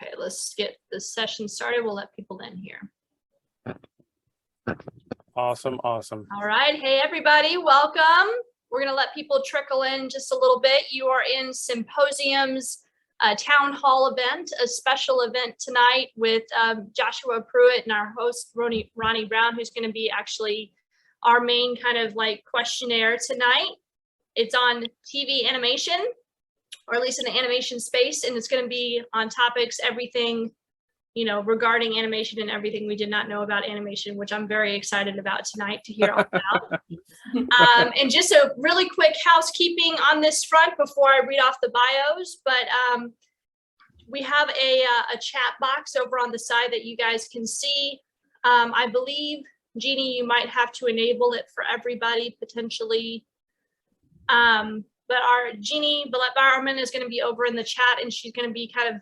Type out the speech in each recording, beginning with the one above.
Okay, let's get this session started. We'll let people in here. Awesome, awesome. All right. Hey, everybody. Welcome. We're going to let people trickle in just a little bit. You are in Symposium's town hall event, a special event tonight with Joshua Pruett and our host, Ronnie Brown, who's going to be actually our main kind of like questionnaire tonight. It's on TV animation, or at least in the animation space, and it's going to be on topics, everything, you know, regarding animation and everything we did not know about animation, which I'm very excited about tonight to hear all about. And just a really quick housekeeping on this front before I read off the bios, but we have a chat box over on the side that you guys can see. I believe, Jeannie, you might have to enable it for everybody potentially. But our Jeannie Barman is going to be over in the chat, and she's going to be kind of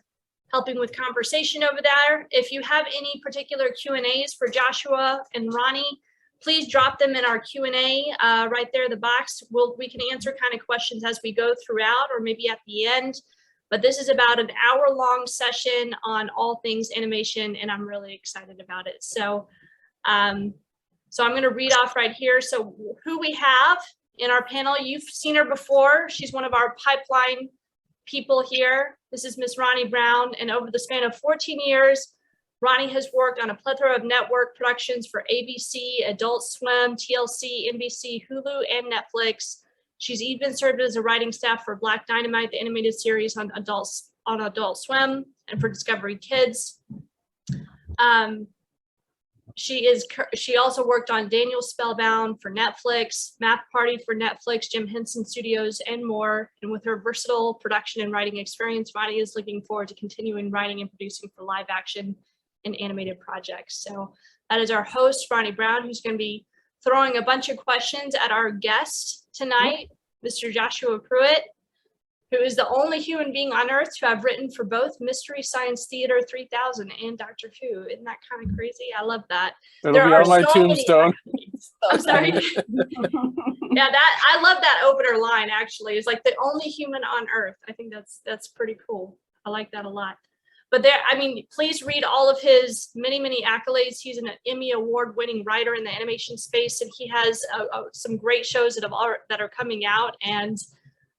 helping with conversation over there. If you have any particular Q&As for Joshua and Ronnie, please drop them in our Q&A right there in the box. We can answer kind of questions as we go throughout, or maybe at the end. But this is about an hour-long session on all things animation, and I'm really excited about it. So, I'm going to read off right here. So who we have in our panel, you've seen her before. She's one of our pipeline people here. This is Miss Ronnie Brown, and over the span of 14 years, Ronnie has worked on a plethora of network productions for ABC, Adult Swim, TLC, NBC, Hulu, and Netflix. She's even served as a writing staff for Black Dynamite, the animated series on Adult Swim, and for Discovery Kids. She also worked on Daniel Spellbound for Netflix, Math Party for Netflix, Jim Henson Studios, and more. And with her versatile production and writing experience, Ronnie is looking forward to continuing writing and producing for live action and animated projects. So that is our host, Ronnie Brown, who's going to be throwing a bunch of questions at our guest tonight, Mr. Joshua Pruett, who is the only human being on Earth to have written for both Mystery Science Theater 3000 and Doctor Who. Isn't that kind of crazy? I love that. It'll be on my tombstone. I'm sorry. Yeah, I love that opener line, actually. It's like the only human on Earth. I think that's pretty cool. I like that a lot. But please read all of his many, many accolades. He's an Emmy Award winning writer in the animation space, and he has some great shows that are coming out, and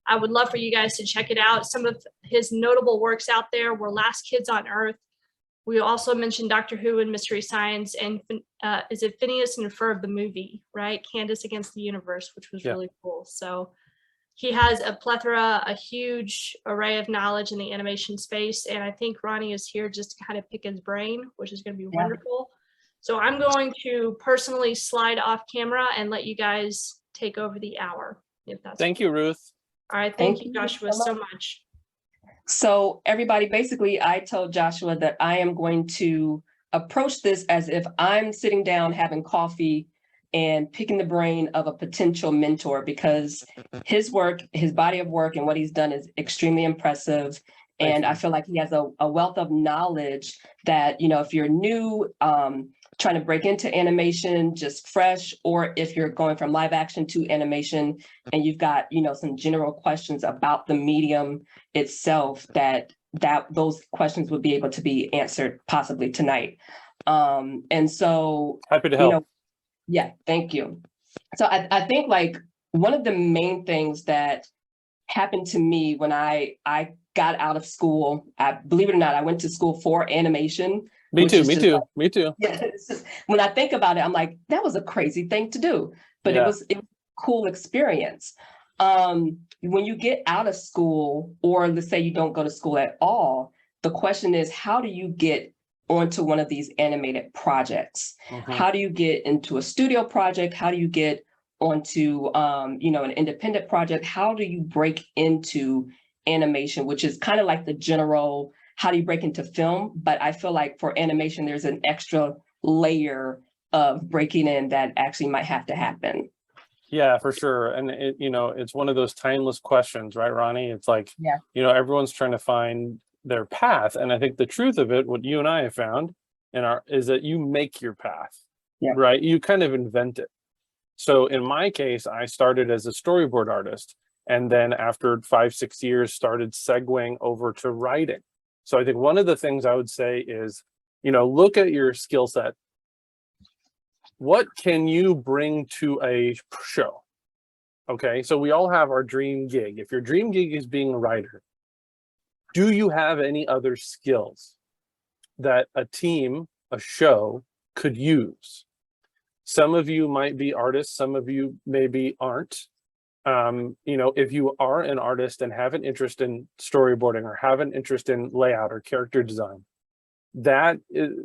I would love for you guys to check it out. Some of his notable works out there were Last Kids on Earth. We also mentioned Doctor Who and Mystery Science, and is it PHINEAS and FERB the movie, right? Candace Against the Universe, which was really cool. So he has a huge array of knowledge in the animation space, and I think Ronnie is here just to kind of pick his brain, which is going to be wonderful. So I'm going to personally slide off camera and let you guys take over the hour. If that's Thank you, Ruth. All right, thank you, Joshua, so much. So everybody, basically, I told Joshua that I am going to approach this as if I'm sitting down having coffee and picking the brain of a potential mentor, because his work, his body of work and what he's done is extremely impressive. And I feel like he has a wealth of knowledge that, you know, if you're new, trying to break into animation, just fresh, or if you're going from live action to animation and you've got, you know, some general questions about the medium itself, that those questions would be able to be answered possibly tonight. And so happy to help. You know, yeah, thank you. So I think like one of the main things that happened to me when I got out of school, believe it or not, I went to school for animation. Me too. Yeah, when I think about it, I'm like, that was a crazy thing to do, but it was a cool experience. When you get out of school, or let's say you don't go to school at all, the question is, how do you get onto one of these animated projects? How do you get into a studio project? How do you get onto you know, an independent project? How do you break into animation, which is kind of like the general, how do you break into film? But I feel like for animation, there's an extra layer of breaking in that actually might have to happen. Yeah, for sure. And you know, it's one of those timeless questions, right, Ronnie? It's like, you know, everyone's trying to find their path. And I think the truth of it, what you and I have found is that you make your path, right? You kind of invent it. So in my case, I started as a storyboard artist, and then after 5-6 years started segueing over to writing. So I think one of the things I would say is, look at your skill set. What can you bring to a show? Okay, so we all have our dream gig. If your dream gig is being a writer, do you have any other skills that a team, a show could use? Some of you might be artists, some of you maybe aren't. If you are an artist and have an interest in storyboarding or have an interest in layout or character design,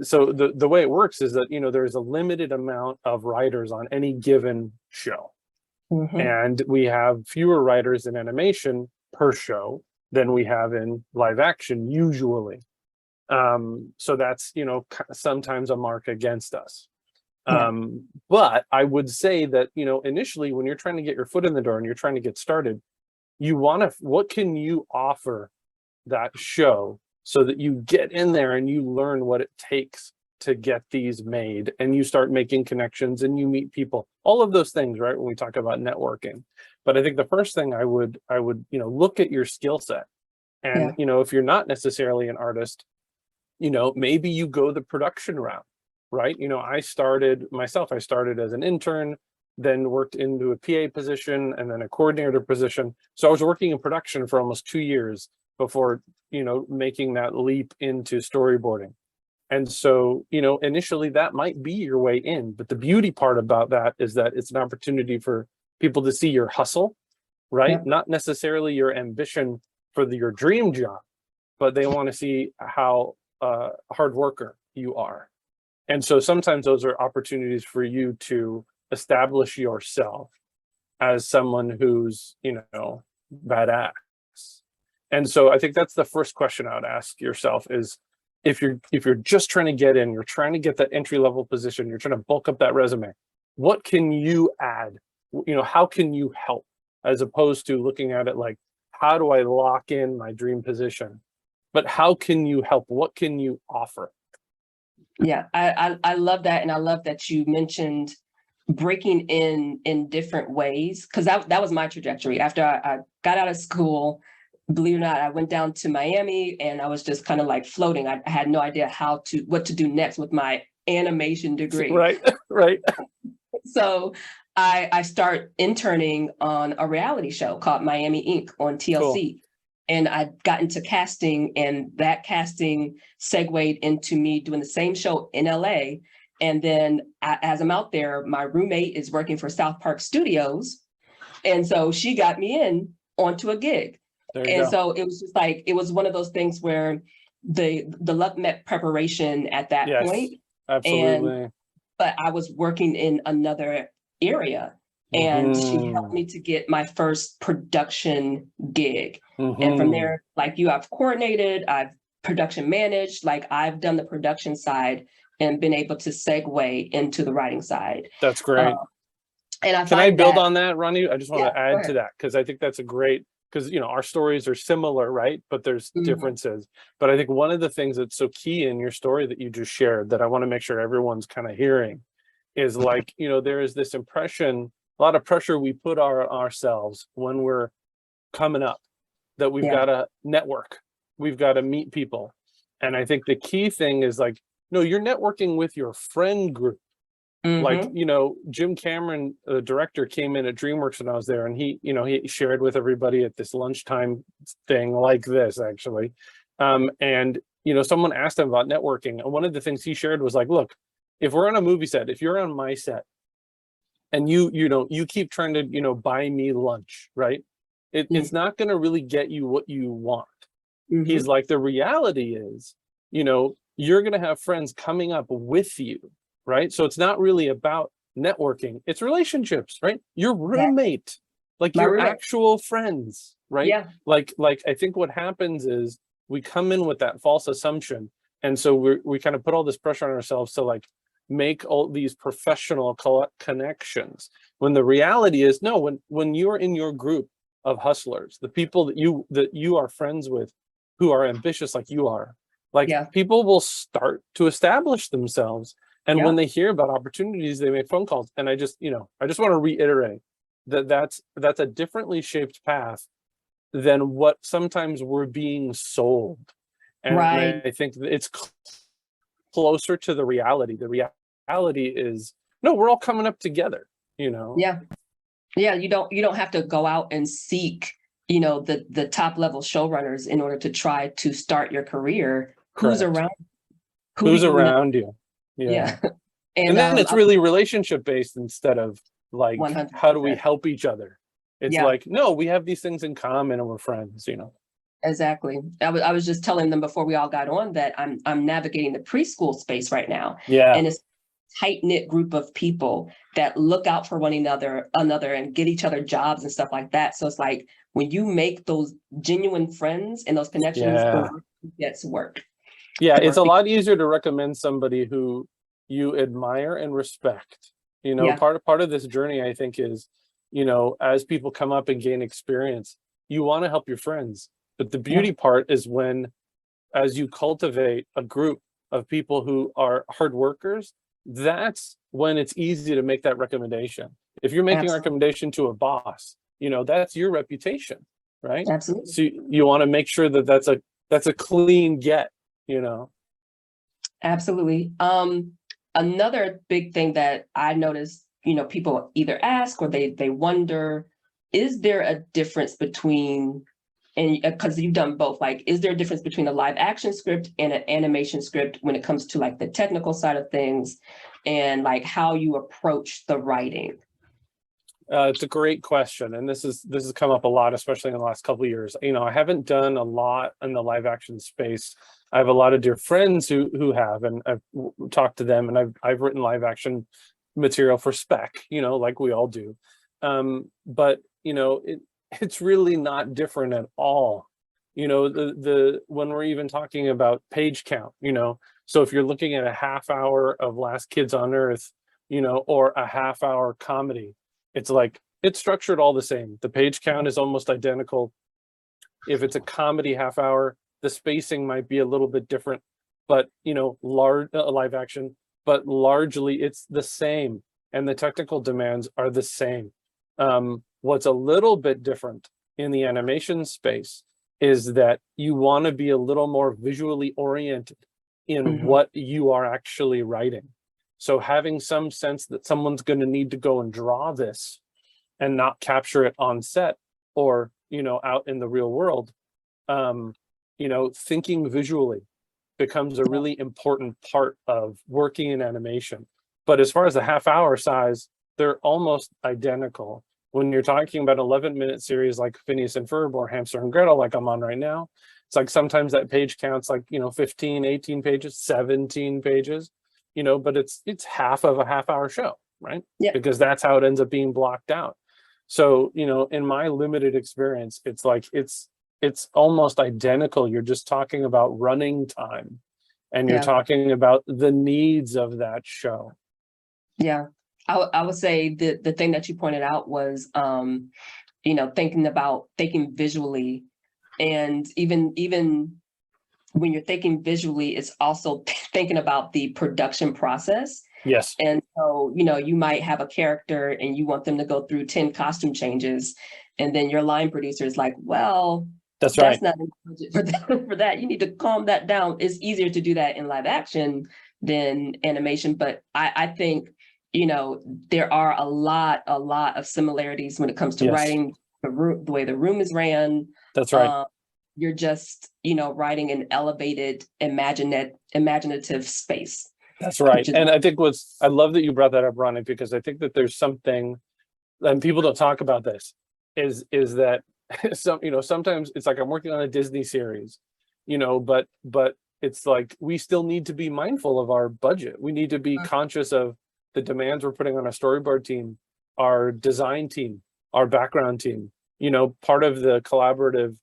so the way it works is that, there's a limited amount of writers on any given show. And we have fewer writers in animation per show than we have in live action usually. So that's, sometimes a mark against us. But I would say that, initially when you're trying to get your foot in the door and you're trying to get started, what can you offer that show so that you get in there and you learn what it takes to get these made, and you start making connections and you meet people, all of those things, right? When we talk about networking. But I think the first thing I would, look at your skill set. And, if you're not necessarily an artist, maybe you go the production route, right? I started as an intern, then worked into a PA position and then a coordinator position. So I was working in production for almost 2 years before, making that leap into storyboarding. And so, initially that might be your way in, but the beauty part about that is that it's an opportunity for people to see your hustle, right? Not necessarily your ambition for your dream job, but they want to see how hard worker you are. And so sometimes those are opportunities for you to establish yourself as someone who's, badass. And so I think that's the first question I would ask yourself is, if you're just trying to get in, you're trying to get that entry-level position, you're trying to bulk up that resume, what can you add? How can you help? As opposed to looking at it like, how do I lock in my dream position? But how can you help? What can you offer? Yeah, I love that. And I love that you mentioned breaking in different ways, because that was my trajectory. After I got out of school, believe it or not, I went down to Miami and I was just kind of like floating. I had no idea what to do next with my animation degree. Right. So I start interning on a reality show called Miami Inc. on TLC. Cool. And I got into casting, and that casting segued into me doing the same show in LA. And then as I'm out there, my roommate is working for South Park Studios. And so she got me in onto a gig. And so it was just like, it was one of those things where the luck met preparation at that point. Absolutely. But I was working in another area, and she helped me to get my first production gig. And from there, like you, I've coordinated, I've production managed, like I've done the production side and been able to segue into the writing side. That's great. And can I build on that, Ronnie? I just want to add to that, because I think that's a great, because our stories are similar, right? But there's differences. But I think one of the things that's so key in your story that you just shared that I want to make sure everyone's kind of hearing is like, there is this impression, a lot of pressure we put ourselves when we're coming up, that we've got to network, we've got to meet people. And I think the key thing is like, no, you're networking with your friend group. Like, Jim Cameron, the director, came in at DreamWorks when I was there, and he shared with everybody at this lunchtime thing like this, actually. And, someone asked him about networking. And one of the things he shared was like, look, if we're on a movie set, if you're on my set and you keep trying to, buy me lunch, right? It's not going to really get you what you want. He's like, the reality is, you're going to have friends coming up with you. Right. So it's not really about networking. It's relationships, right? Your roommate, like your actual friends, right? Yeah. Like I think what happens is we come in with that false assumption. And so we kind of put all this pressure on ourselves to like make all these professional connections. When the reality is, no, when you're in your group of hustlers, the people that you are friends with who are ambitious like you are, like people will start to establish themselves. And when they hear about opportunities, they make phone calls. And I just want to reiterate that that's a differently shaped path than what sometimes we're being sold. And Right. I think it's closer to the reality. The reality is, no, we're all coming up together, you know? Yeah. Yeah. You don't have to go out and seek, the top level showrunners in order to try to start your career. Who's Correct. around? Who do Who's you know? around you? Yeah. And then it's really relationship based instead of like, 100%. how do we help each other? It's Yeah. like, no, we have these things in common and we're friends, you know? Exactly. I was just telling them before we all got on that I'm navigating the preschool space right now. Yeah. And it's a tight-knit group of people that look out for one another and get each other jobs and stuff like that. So it's like when you make those genuine friends and those connections, the work gets work. Yeah, it's a lot easier to recommend somebody who you admire and respect. You know, part of this journey, I think, is, as people come up and gain experience, you want to help your friends. But the beauty part is when, as you cultivate a group of people who are hard workers, that's when it's easy to make that recommendation. If you're making a recommendation to a boss, that's your reputation, right? Absolutely. So you want to make sure that that's a clean get, Absolutely. Another big thing that I noticed, people either ask or they wonder, is there a difference between, and because you've done both, like, is there a difference between a live action script and an animation script when it comes to like the technical side of things and like how you approach the writing? It's a great question, and this has come up a lot, especially in the last couple of years. I haven't done a lot in the live action space. I have a lot of dear friends who have, and I've talked to them, and I've written live action material for spec, like we all do. But it's really not different at all. When we're even talking about page count, so if you're looking at a half hour of Last Kids on Earth, or a half hour comedy, it's like, it's structured all the same. The page count is almost identical. If it's a comedy half hour, the spacing might be a little bit different, but live action, but largely it's the same, and the technical demands are the same. What's a little bit different in the animation space is that you want to be a little more visually oriented in what you are actually writing. So having some sense that someone's going to need to go and draw this and not capture it on set or, out in the real world, thinking visually becomes a really important part of working in animation. But as far as the half hour size, they're almost identical. When you're talking about 11-minute series like Phineas and Ferb or HAMSTER and Gretel, like I'm on right now, it's like sometimes that page counts like, 15, 18 pages, 17 pages. But it's half of a half hour show, right? Yeah. Because that's how it ends up being blocked out. So, in my limited experience, it's like, it's almost identical. You're just talking about running time and you're talking about the needs of that show. Yeah. I would say the thing that you pointed out was, thinking visually, and even when you're thinking visually, it's also thinking about the production process. Yes. And so, you might have a character and you want them to go through 10 costume changes. And then your line producer is like, well, that's right. That's not in the budget for that. You need to calm that down. It's easier to do that in live action than animation. But I think, there are a lot of similarities when it comes to writing, the way the room is ran. That's right. You're just, writing an elevated, imaginative space. That's right. And I think I love that you brought that up, Ronnie, because I think that there's something, and people don't talk about this, is that sometimes it's like I'm working on a Disney series, but it's like we still need to be mindful of our budget. We need to be conscious of the demands we're putting on our storyboard team, our design team, our background team. Part of the collaborative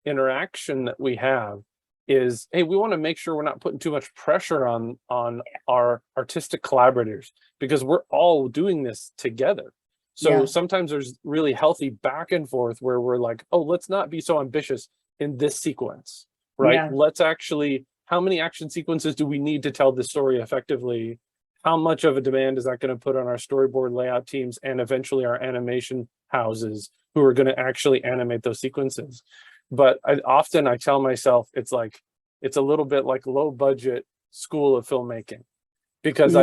interaction that we have is, hey, we want to make sure we're not putting too much pressure on our artistic collaborators, because we're all doing this together. So sometimes there's really healthy back and forth where we're like, oh, let's not be so ambitious in this sequence, right? Let's actually, how many action sequences do we need to tell the story effectively? How much of a demand is that going to put on our storyboard layout teams and eventually our animation houses who are going to actually animate those sequences? But I tell myself, it's like, it's a little bit like low budget school of filmmaking, because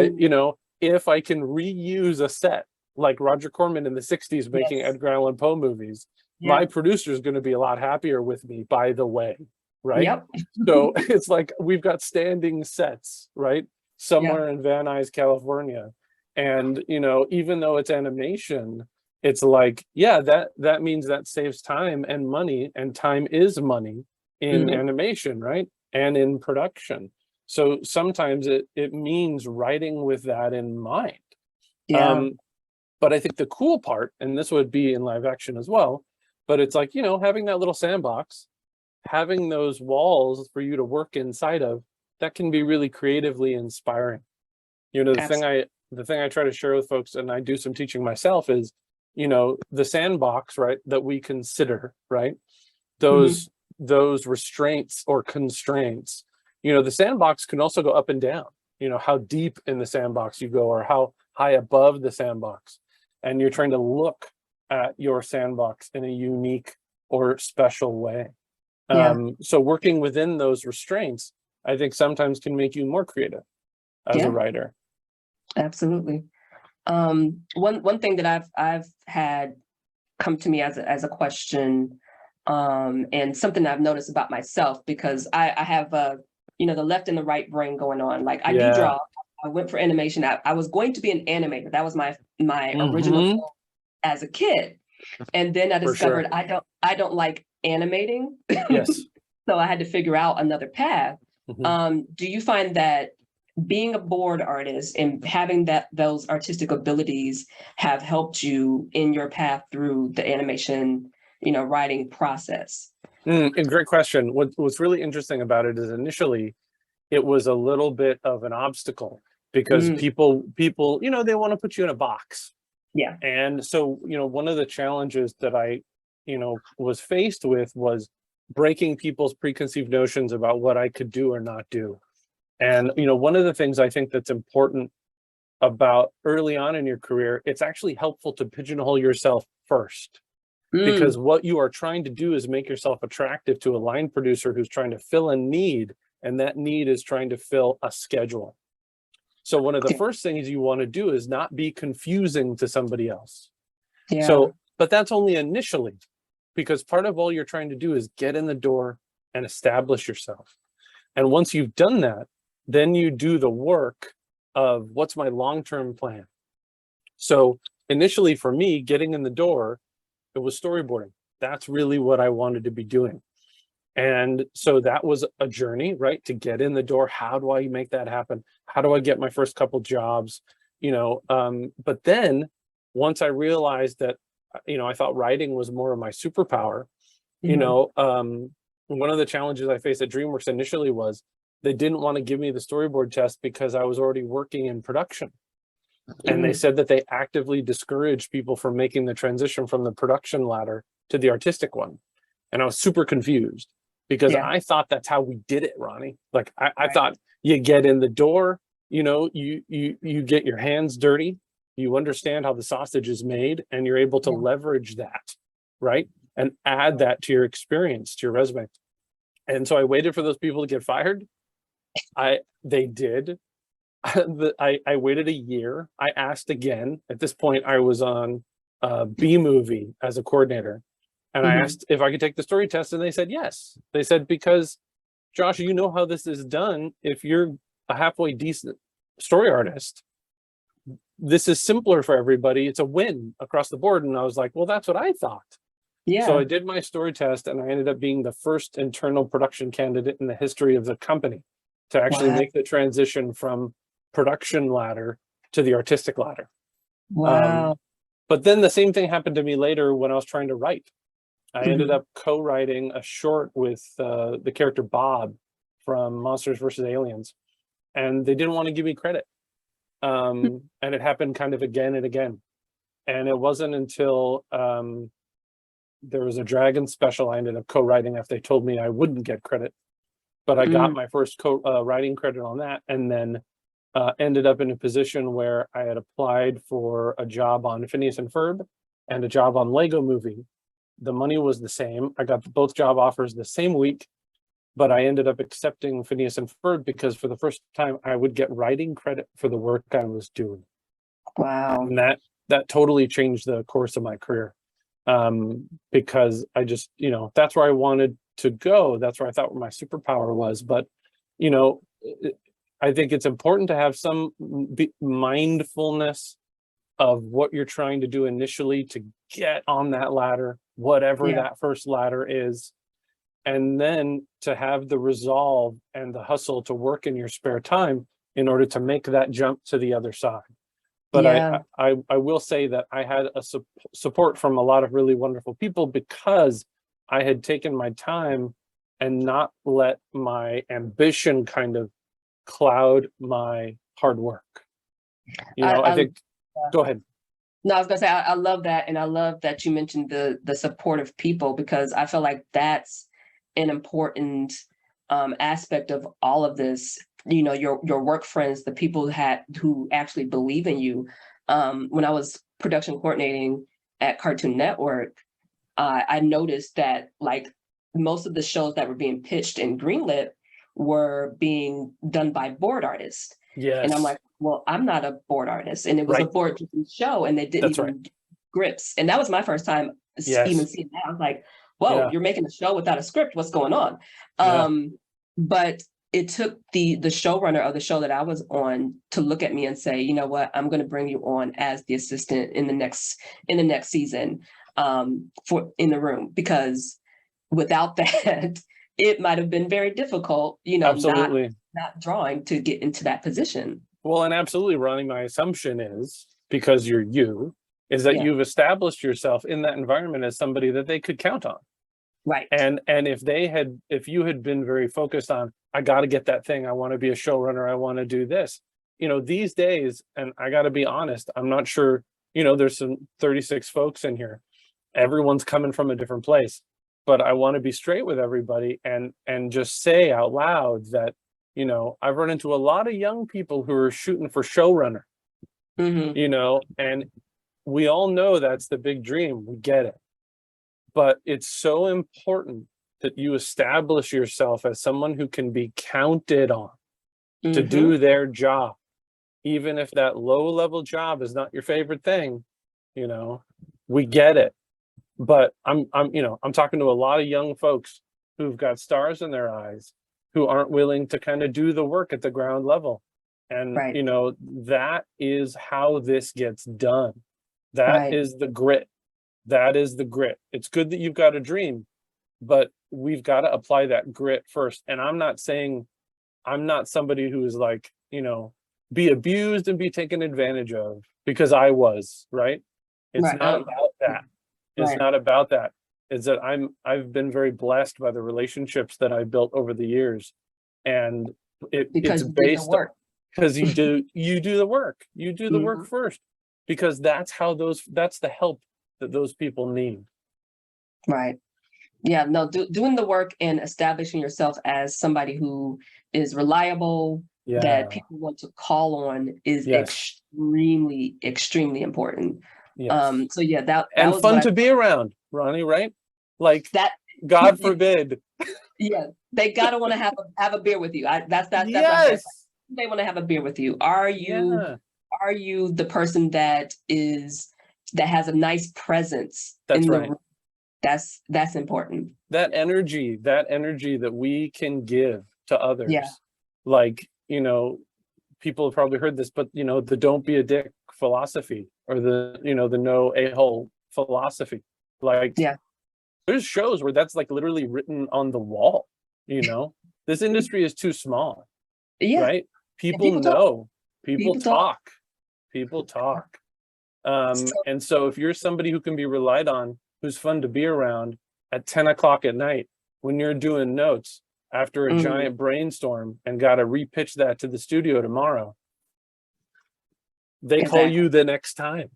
if I can reuse a set like Roger Corman in the 60s making Edgar Allan Poe movies, my producer is going to be a lot happier with me, by the way, right? Yep. So it's like we've got standing sets, right? Somewhere in Van Nuys, California. And, even though it's animation, it's like, that means that saves time and money, and time is money in animation, right? And in production. So sometimes it means writing with that in mind. But I think the cool part, and this would be in live action as well, but it's like, having that little sandbox, having those walls for you to work inside of, that can be really creatively inspiring. The thing I try to share with folks, and I do some teaching myself, is, the sandbox, right, that we consider, right? Those restraints or constraints, the sandbox can also go up and down, how deep in the sandbox you go, or how high above the sandbox. And you're trying to look at your sandbox in a unique or special way. So working within those restraints, I think sometimes can make you more creative as a writer. Absolutely. One thing that I've had come to me as a question, and something I've noticed about myself, because I have the left and the right brain going on. Like I do draw. I went for animation. I was going to be an animator. That was my original goal as a kid. And then I discovered I don't like animating. Yes. So I had to figure out another path. Do you find that being a board artist and having those artistic abilities have helped you in your path through the animation, writing process? And great question. What's really interesting about it is initially it was a little bit of an obstacle, because people, they want to put you in a box. Yeah. And so, one of the challenges that I, was faced with was breaking people's preconceived notions about what I could do or not do. And, one of the things I think that's important about early on in your career, it's actually helpful to pigeonhole yourself first. Because what you are trying to do is make yourself attractive to a line producer who's trying to fill a need, and that need is trying to fill a schedule. So one of the first things you want to do is not be confusing to somebody else. But that's only initially, because part of all you're trying to do is get in the door and establish yourself. And once you've done that, then you do the work of what's my long-term plan. So initially for me, getting in the door, it was storyboarding. That's really what I wanted to be doing. And so that was a journey, right? To get in the door. How do I make that happen? How do I get my first couple jobs? But then once I realized that, I thought writing was more of my superpower, one of the challenges I faced at DreamWorks initially was they didn't want to give me the storyboard test because I was already working in production. And they said that they actively discouraged people from making the transition from the production ladder to the artistic one. And I was super confused, because I thought that's how we did it, Ronnie. Like I thought you get in the door, you get your hands dirty, you understand how the sausage is made, and you're able to leverage that, right? And add that to your experience, to your resume. And so I waited for those people to get fired. They did. I waited a year. I asked again. At this point, I was on B movie as a coordinator. And I asked if I could take the story test, and they said yes. They said, because Josh, you know how this is done. If you're a halfway decent story artist, this is simpler for everybody. It's a win across the board. And I was like, well, that's what I thought. So I did my story test, and I ended up being the first internal production candidate in the history of the company to actually make the transition from production ladder to the artistic ladder. But then the same thing happened to me later when I was trying to write. I ended up co-writing a short with the character Bob from Monsters vs. Aliens, and they didn't want to give me credit. And it happened kind of again and again. And it wasn't until there was a Dragon special I ended up co-writing after they told me I wouldn't get credit. But I got my first writing credit on that, and then ended up in a position where I had applied for a job on Phineas and Ferb and a job on Lego Movie. The money was the same. I got both job offers the same week. but I ended up accepting PHINEAS and FERB because for the first time I would get writing credit for the work I was doing. Wow. And that totally changed the course of my career. Because I just, that's where I wanted to go. That's where I thought my superpower was. But, I think it's important to have some mindfulness of what you're trying to do initially to get on that ladder, whatever that first ladder is. And then to have the resolve and the hustle to work in your spare time in order to make that jump to the other side. But I will say that I had a support from a lot of really wonderful people because I had taken my time and not let my ambition kind of cloud my hard work. I think, go ahead. No, I was gonna say, I love that. And I love that you mentioned the supportive people, because I feel like that's an important aspect of all of this. Your work friends, the people who actually believe in you. When I was production coordinating at Cartoon Network, I noticed that like most of the shows that were being pitched and greenlit were being done by board artists. Yes. And I'm like, well, I'm not a board artist. And it was a board show and they didn't even get scripts. And that was my first time even seeing that. I was like, whoa, you're making a show without a script. What's going on? But it took the showrunner of the show that I was on to look at me and say, you know what, I'm going to bring you on as the assistant in the next season in the room, because without that, it might have been very difficult, absolutely not drawing to get into that position. Well, and absolutely, Ronnie, my assumption is, because you're is that you've established yourself in that environment as somebody that they could count on. Right. And if you had been very focused on, I got to get that thing, I want to be a showrunner, I want to do this, these days, and I got to be honest, I'm not sure, there's some 36 folks in here. Everyone's coming from a different place, but I want to be straight with everybody and just say out loud that, I've run into a lot of young people who are shooting for showrunner, and we all know that's the big dream. We get it. But it's so important that you establish yourself as someone who can be counted on to do their job. Even if that low level job is not your favorite thing, we get it. But I'm talking to a lot of young folks who've got stars in their eyes, who aren't willing to kind of do the work at the ground level. And, that is how this gets done. That is the grit. That is the grit. It's good that you've got a dream, but we've got to apply that grit first. And I'm not saying, I'm not somebody who is like, be abused and be taken advantage of, because I was, right? It's not about that. It's not about that. It's that I've been very blessed by the relationships that I've built over the years. And it's based on, because you do the work. You do the work first, because that's the help that those people need. Right. Yeah, no, doing the work and establishing yourself as somebody who is reliable, that people want to call on is extremely, extremely important. Yes. So yeah, that and was fun to be around, Ronnie, right? Like that, God forbid. Yeah, they gotta want to have a beer with you. That's yes. They want to have a beer with you. Are you the person that has a nice presence in the room? That's important. That energy that we can give to others. Yeah. Like, people have probably heard this, but the don't be a dick philosophy, or the no a-hole philosophy. Like, there's shows where that's like literally written on the wall. This industry is too small. Yeah. Right? People know. People talk. People talk. And so if you're somebody who can be relied on, who's fun to be around at 10 o'clock at night when you're doing notes after a giant brainstorm and got to repitch that to the studio tomorrow, they call you the next time.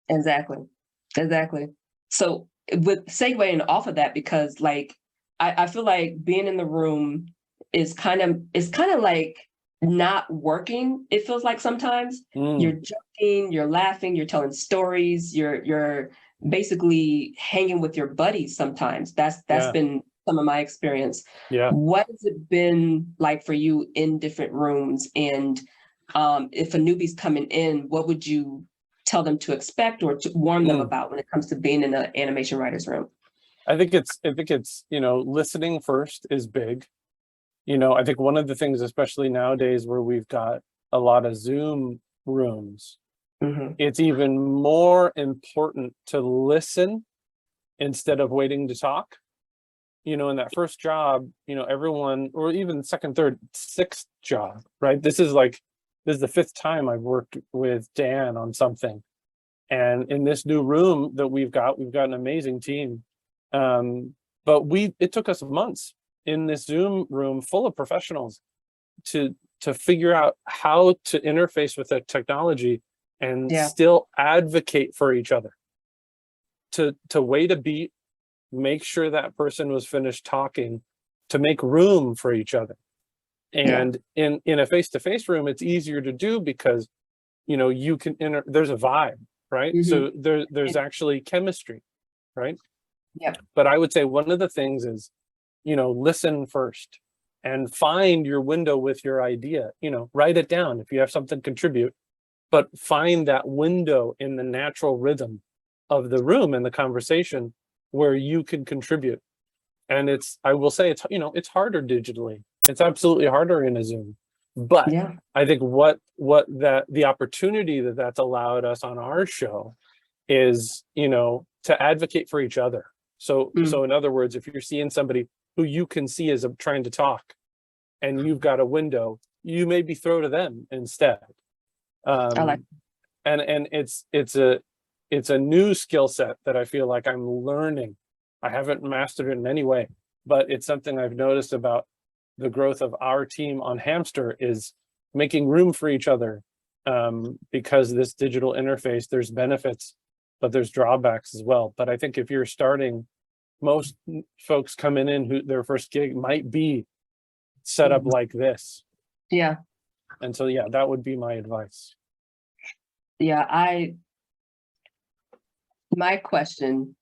Exactly. So with segueing off of that, because like I feel like being in the room is kind of like not working. It feels like sometimes you're joking, you're laughing, you're telling stories, you're basically hanging with your buddies sometimes. That's been some of my experience. Yeah. What has it been like for you in different rooms? And if a newbie's coming in, what would you tell them to expect or to warn them about when it comes to being in an animation writer's room? I think it's, you know, listening first is big. You know, I think one of the things, especially nowadays where we've got a lot of Zoom rooms, it's even more important to listen instead of waiting to talk. You know, in that first job, you know, everyone, or even second, third, sixth job, right? This is the fifth time I've worked with Dan on something. And in this new room that we've got an amazing team. But it took us months in this Zoom room full of professionals to figure out how to interface with the technology and still advocate for each other. To wait a beat, make sure that person was finished talking, to make room for each other. And in a face-to-face room, it's easier to do because, you know, you can there's a vibe, right? So there's actually chemistry, right? But I would say one of the things is, you know, listen first and find your window with your idea. You know, write it down if you have something to contribute, but find that window in the natural rhythm of the room and the conversation where you can contribute. And I will say it's, you know, it's harder digitally. It's absolutely harder in a Zoom. But I think the opportunity that's allowed us on our show is, you know, to advocate for each other. So in other words, if you're seeing somebody who you can see is trying to talk and you've got a window, you maybe throw to them instead. And it's a new skill set that I feel like I'm learning. I haven't mastered it in any way, but it's something I've noticed about the growth of our team on HAMSTER is making room for each other, because this digital interface, there's benefits, but there's drawbacks as well. But I think if you're starting, most folks coming in who their first gig might be set up like this. And so, that would be my advice. My question,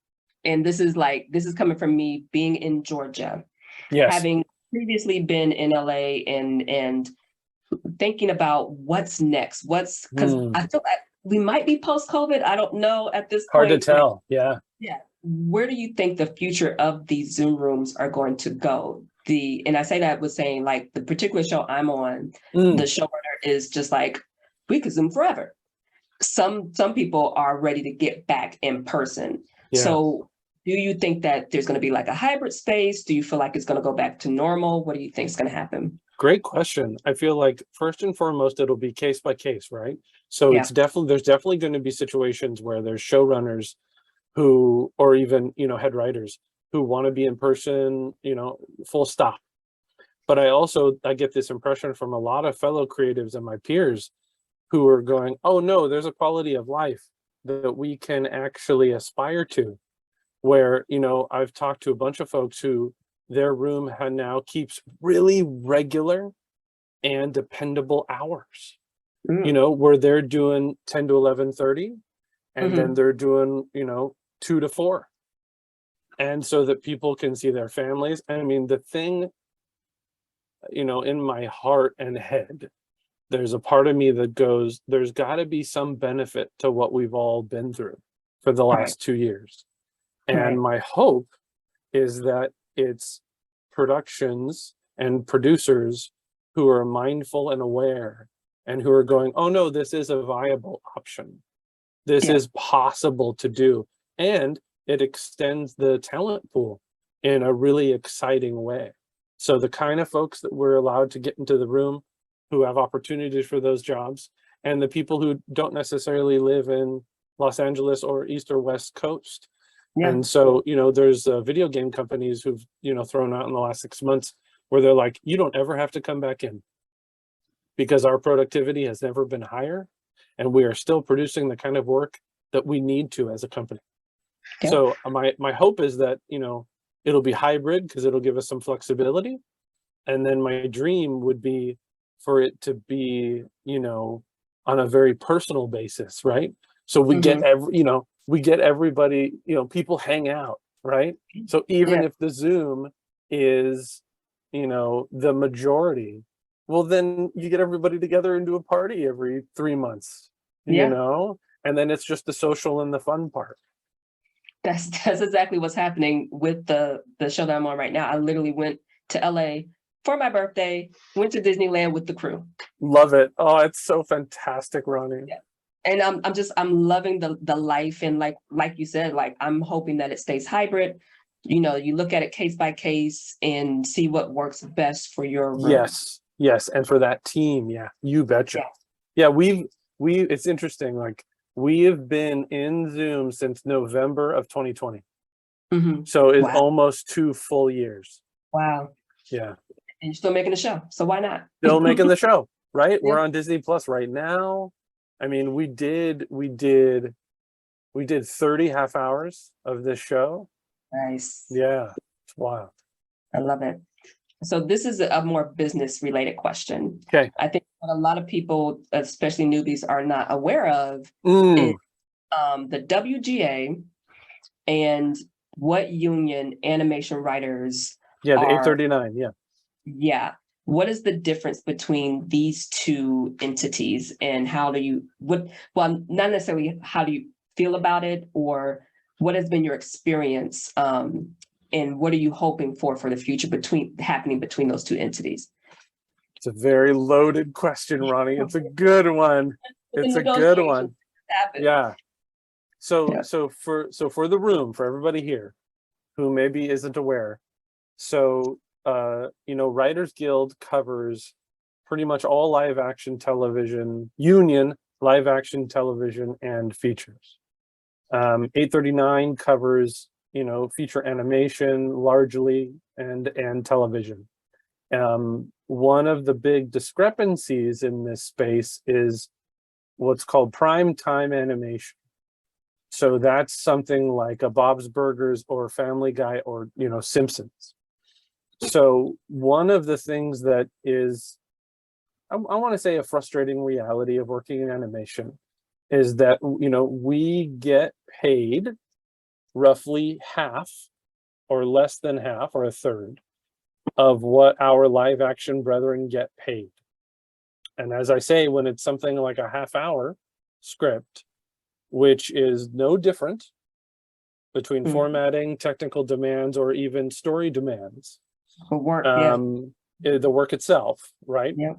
and this is coming from me being in Georgia, having previously been in LA and thinking about what's next, because I feel like we might be post-COVID. I don't know at this point. Hard to tell. Where do you think the future of these Zoom rooms are going to go? And I say that with saying, like, the particular show I'm on, the showrunner is just like, we could Zoom forever. Some people are ready to get back in person. So do you think that there's going to be like a hybrid space? Do you feel like it's going to go back to normal? What do you think is going to happen? Great question. I feel like first and foremost, it'll be case by case, right? So there's definitely going to be situations where there's showrunners who, or even, you know, head writers who want to be in person, you know, full stop. But I get this impression from a lot of fellow creatives and my peers who are going, oh no, there's a quality of life that we can actually aspire to, where, you know, I've talked to a bunch of folks who their room now keeps really regular and dependable hours, you know, where they're doing 10 to 11:30 and then they're doing, you know, 2 to 4. And so that people can see their families. I mean, the thing, you know, in my heart and head, there's a part of me that goes, there's got to be some benefit to what we've all been through for the last 2 years. And my hope is that it's productions and producers who are mindful and aware and who are going, oh no, this is a viable option. This is possible to do. And it extends the talent pool in a really exciting way. So the kind of folks that we're allowed to get into the room who have opportunities for those jobs, and the people who don't necessarily live in Los Angeles or East or West Coast. And so, you know, there's video game companies who've, you know, thrown out in the last 6 months where they're like, you don't ever have to come back in because our productivity has never been higher and we are still producing the kind of work that we need to as a company. So my hope is that, you know, it'll be hybrid because it'll give us some flexibility. And then my dream would be for it to be, you know, on a very personal basis, right? So we get we get everybody, you know, people hang out, right? So even if the Zoom is, the majority, well, then you get everybody together and do a party every 3 months, and then it's just the social and the fun part. That's exactly what's happening with the show that I'm on right now. I literally went to LA for my birthday, went to Disneyland with the crew. Love it. Oh, it's so fantastic, Ronnie. Yeah. And I'm loving the life, and like you said, like I'm hoping that it stays hybrid. You look at it case by case and see what works best for your room. Yes, and for that team, you betcha. Yeah, it's interesting. Like, we have been in Zoom since November of 2020. Mm-hmm. So it's almost 2 full years. Wow. Yeah. And you're still making the show, so why not? Still making the show, right? Yeah. We're on Disney Plus right now. I mean, we did 30 half hours of this show. Nice. Yeah, it's wild. I love it. So this is a more business related question. Okay. I think what a lot of people, especially newbies, are not aware of is the WGA and what union animation writers the 839, Yeah. What is the difference between these two entities, and not necessarily how do you feel about it, or what has been your experience, and what are you hoping for the future happening between those two entities? It's a very loaded question, Ronnie. It's a good one. It's a good one. Yeah. So for the room, for everybody here who maybe isn't aware, Writers Guild covers pretty much all live action television, union live action television and features. 839 covers, feature animation largely and television. One of the big discrepancies in this space is what's called prime time animation. So that's something like a Bob's Burgers or Family Guy or, Simpsons. So one of the things that is, I want to say, a frustrating reality of working in animation is that, we get paid roughly half or less than half or a third of what our live action brethren get paid. And as I say, when it's something like a half hour script, which is no different between formatting, technical demands, or even story demands, the work, the work itself, right? Yeah.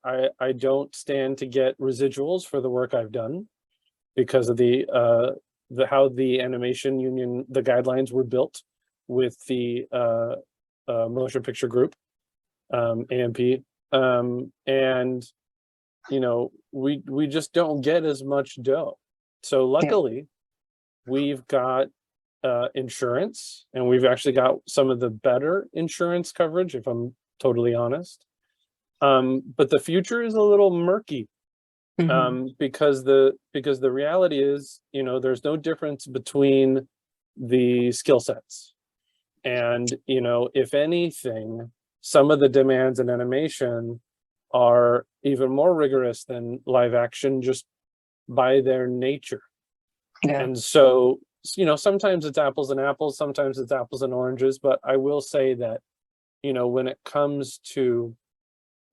I don't stand to get residuals for the work I've done because of the how the animation union, the guidelines were built with the motion picture group, AMP, and we just don't get as much dough. So luckily, we've got insurance, and we've actually got some of the better insurance coverage, if I'm totally honest. But the future is a little murky, because the reality is, there's no difference between the skill sets. And, if anything, some of the demands in animation are even more rigorous than live action just by their nature. Yeah. And so, sometimes it's apples and apples, sometimes it's apples and oranges, but I will say that, when it comes to,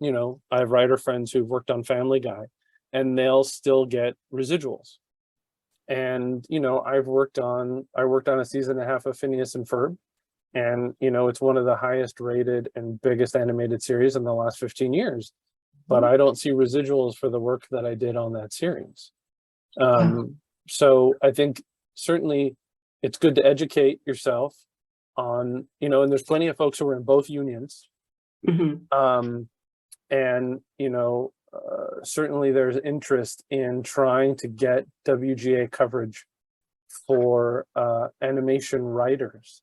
I have writer friends who've worked on Family Guy, and they'll still get residuals. And, I worked on a season and a half of Phineas and Ferb, and, it's one of the highest rated and biggest animated series in the last 15 years. But I don't see residuals for the work that I did on that series. So I think certainly it's good to educate yourself on, and there's plenty of folks who are in both unions. Certainly there's interest in trying to get WGA coverage for animation writers.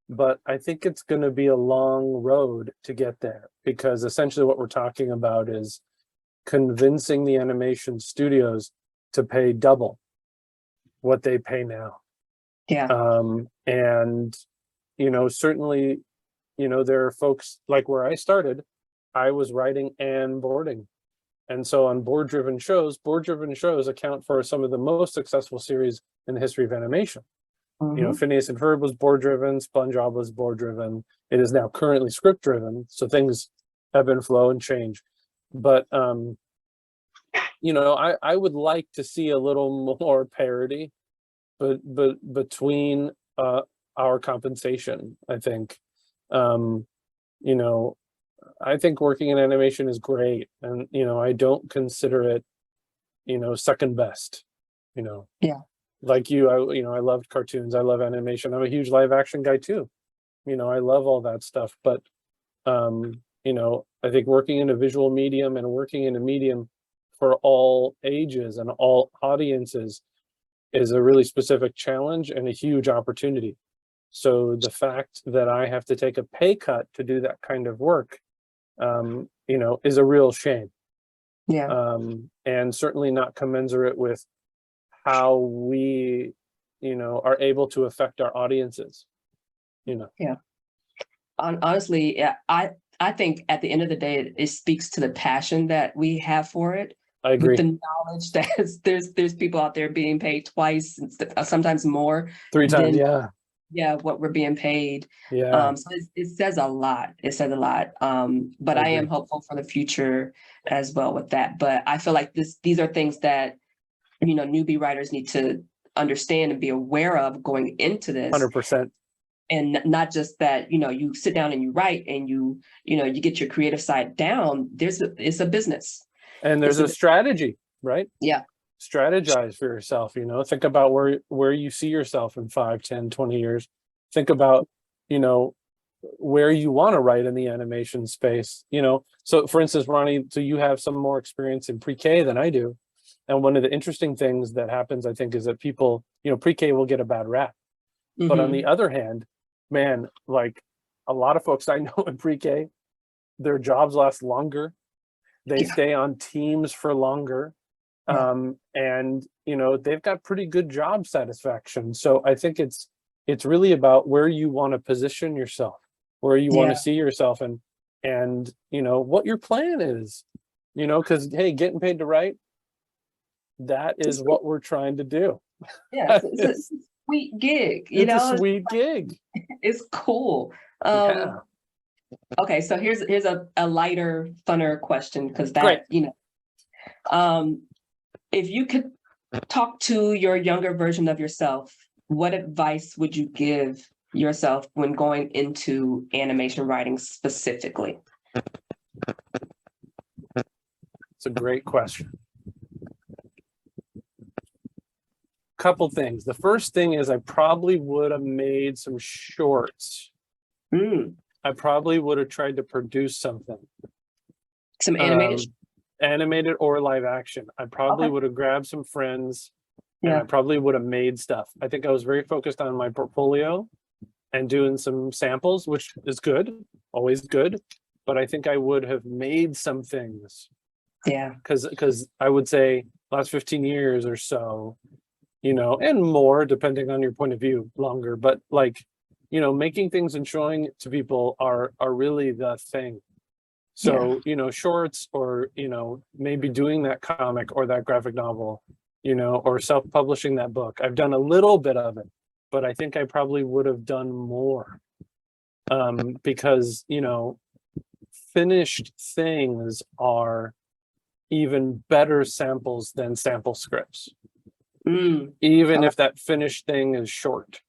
But I think it's going to be a long road to get there, because essentially what we're talking about is convincing the animation studios to pay double what they pay now. Yeah. Certainly, there are folks like where I started, I was writing and boarding. And so on board-driven shows account for some of the most successful series in the history of animation. You know, Phineas and Ferb was board driven, SpongeBob was board driven. It is now currently script driven. So things ebb and flow and change. But you know, I would like to see a little more parity, but between our compensation. I think, you know, I think working in animation is great, and you know, I don't consider it, you know, second best. You know, like you, I loved cartoons. I love animation. I'm a huge live action guy too. You know, I love all that stuff. But you know, I think working in a visual medium and working in a medium for all ages and all audiences is a really specific challenge and a huge opportunity. So the fact that I have to take a pay cut to do that kind of work, you know, is a real shame. And certainly not commensurate with how we, you know, are able to affect our audiences, you know. Honestly, I think at the end of the day, it speaks to the passion that we have for it. I agree. With the knowledge that there's people out there being paid twice, sometimes more. 3 times, what we're being paid. So it says a lot. It says a lot. But I am hopeful for the future as well with that. But I feel like these are things that, you know, newbie writers need to understand and be aware of going into this. 100%. And not just that, you know, you sit down and you write and you know, you get your creative side down. It's a business. And there's a strategy, right? Yeah. Strategize for yourself, you know, think about where you see yourself in 5, 10, 20 years. Think about, you know, where you want to write in the animation space, you know. So for instance, Ronnie, so you have some more experience in pre-K than I do. And one of the interesting things that happens, I think, is that people, you know, pre-K will get a bad rap. But on the other hand, man, like a lot of folks I know in pre-K, their jobs last longer. They stay on teams for longer. And, you know, they've got pretty good job satisfaction. So I think it's really about where you want to position yourself, where you want to see yourself, and, you know, what your plan is, you know, because, hey, getting paid to write, that is what we're trying to do. Yeah, it's a sweet gig, you know. It's a sweet gig. It's cool. Okay, so here's a lighter, funner question, because that, you know, if you could talk to your younger version of yourself, what advice would you give yourself when going into animation writing specifically? It's a great question. Couple things. The first thing is I probably would have made some shorts. I probably would have tried to produce something. Some animated? Animated or live action. I probably would have grabbed some friends and I probably would have made stuff. I think I was very focused on my portfolio and doing some samples, which is good, always good. But I think I would have made some things. Yeah. Because I would say last 15 years or so, you know, and more depending on your point of view, longer, but like, you know, making things and showing it to people are really the thing. So, you know, shorts, or, you know, maybe doing that comic or that graphic novel, you know, or self-publishing that book. I've done a little bit of it, but I think I probably would have done more, because, you know, finished things are even better samples than sample scripts. Even if that finished thing is short.